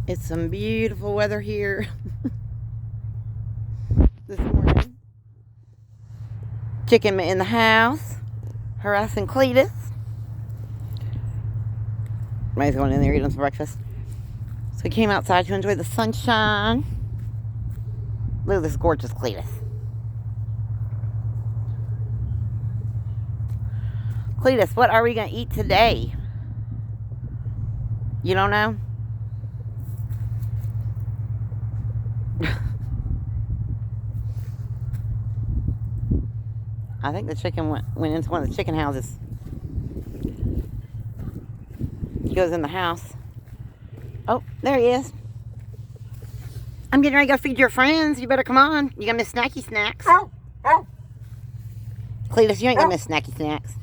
It's some beautiful weather here this morning. Chicken in the house, harassing Cleotis. May's going in there eating some breakfast. So we came outside to enjoy the sunshine. Look at this gorgeous Cleotis. Cleotis, what are we going to eat today? You don't know? I think the chicken went into one of the chicken houses. He goes in the house. Oh, there he is. I'm getting ready to go feed your friends. You better come on. You gonna miss snacky snacks. Cleotis, you ain't gonna miss snacky snacks.